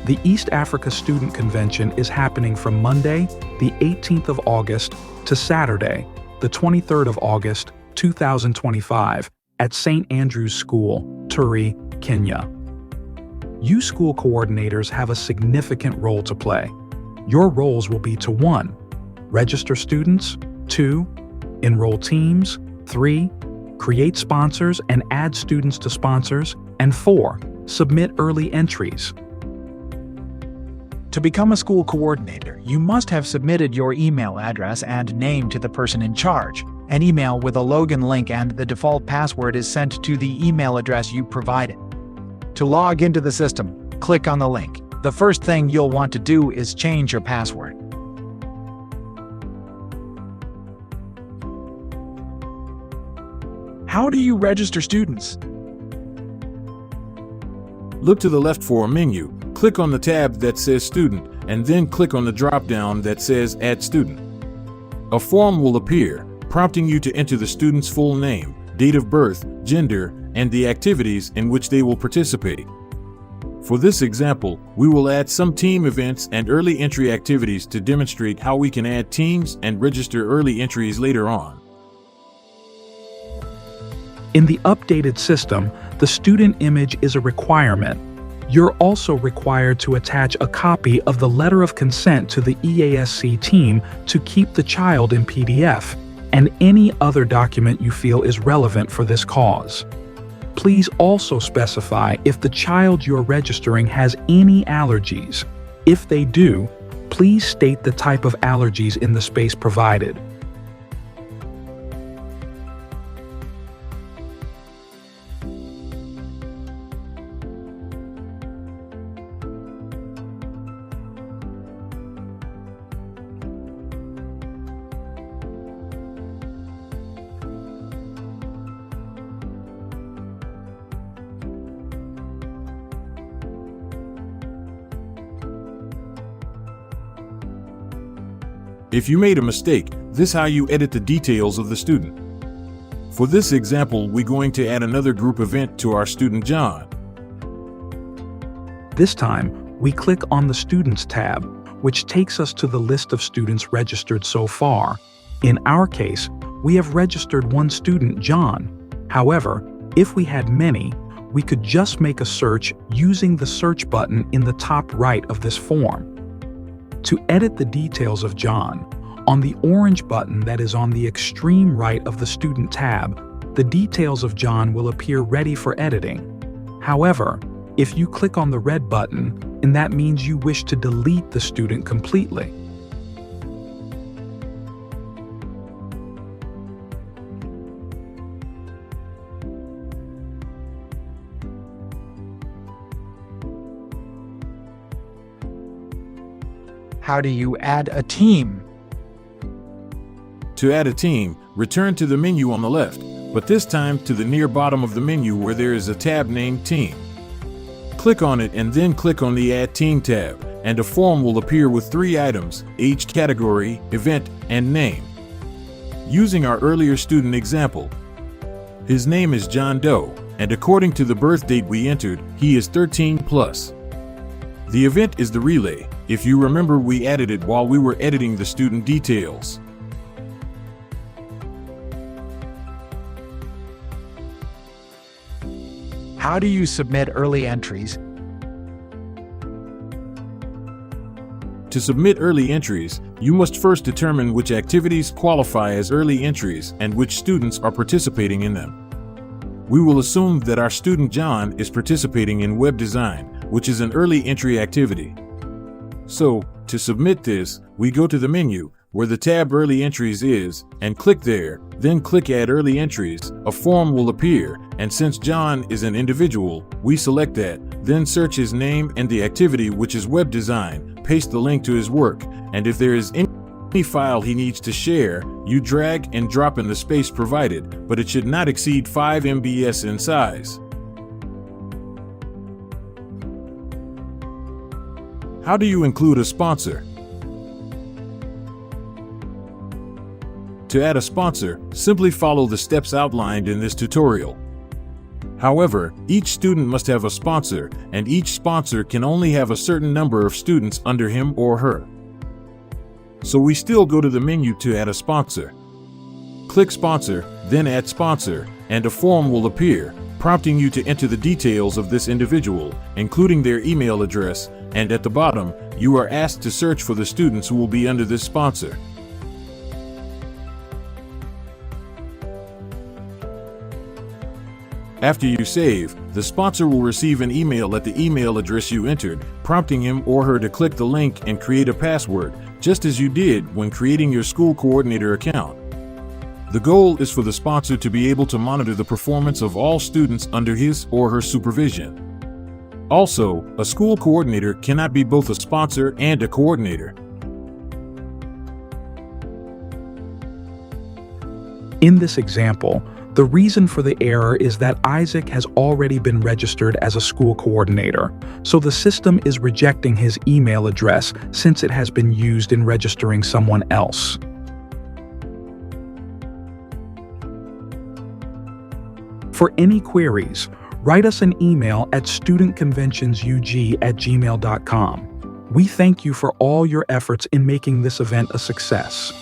The East Africa Student Convention is happening from Monday, the 18th of August, to Saturday, the 23rd of August, 2025, at St. Andrew's School, Turi, Kenya. You school coordinators have a significant role to play. Your roles will be to 1. Register students, 2. Enroll teams, 3. Create sponsors and add students to sponsors, and 4. Submit early entries. To become a school coordinator, you must have submitted your email address and name to the person in charge. An email with a login link and the default password is sent to the email address you provided. To log into the system, click on the link. The first thing you'll want to do is change your password. How do you register students? Look to the left for a menu, click on the tab that says Student, and then click on the drop-down that says Add Student. A form will appear, prompting you to enter the student's full name, date of birth, gender, and the activities in which they will participate. For this example, we will add some team events and early entry activities to demonstrate how we can add teams and register early entries later on. In the updated system, the student image is a requirement. You're also required to attach a copy of the letter of consent to the EASC team to keep the child in PDF, and any other document you feel is relevant for this cause. Please also specify if the child you're registering has any allergies. If they do, please state the type of allergies in the space provided. If you made a mistake, this is how you edit the details of the student. For this example, we're going to add another group event to our student John. This time, we click on the Students tab, which takes us to the list of students registered so far. In our case, we have registered one student, John. However, if we had many, we could just make a search using the search button in the top right of this form. To edit the details of John, on the orange button that is on the extreme right of the Student tab, the details of John will appear ready for editing. However, if you click on the red button, and that means you wish to delete the student completely. How do you add a team? To add a team, return to the menu on the left, but this time to the near bottom of the menu where there is a tab named Team. Click on it and then click on the Add Team tab, and a form will appear with 3 items: age category, event, and name. Using our earlier student example, his name is John Doe, and according to the birth date we entered, he is 13 plus. The event is the relay. If you remember, we added it while we were editing the student details. How do you submit early entries? To submit early entries, you must first determine which activities qualify as early entries and which students are participating in them. We will assume that our student John is participating in web design, which is an early entry activity. So, to submit this, we go to the menu, where the tab Early Entries is, and click there, then click Add Early Entries. A form will appear, and since John is an individual, we select that, then search his name and the activity, which is web design, paste the link to his work, and if there is any file he needs to share, you drag and drop in the space provided, but it should not exceed 5 MB in size. How do you include a sponsor? To add a sponsor, simply follow the steps outlined in this tutorial. However, each student must have a sponsor, and each sponsor can only have a certain number of students under him or her. So we still go to the menu to add a sponsor. Click Sponsor, then Add Sponsor, and a form will appear, prompting you to enter the details of this individual, including their email address, and at the bottom, you are asked to search for the students who will be under this sponsor. After you save, the sponsor will receive an email at the email address you entered, prompting him or her to click the link and create a password, just as you did when creating your school coordinator account. The goal is for the sponsor to be able to monitor the performance of all students under his or her supervision. Also, a school coordinator cannot be both a sponsor and a coordinator. In this example, the reason for the error is that Isaac has already been registered as a school coordinator, so the system is rejecting his email address since it has been used in registering someone else. For any queries, write us an email at studentconventionsug@gmail.com. We thank you for all your efforts in making this event a success.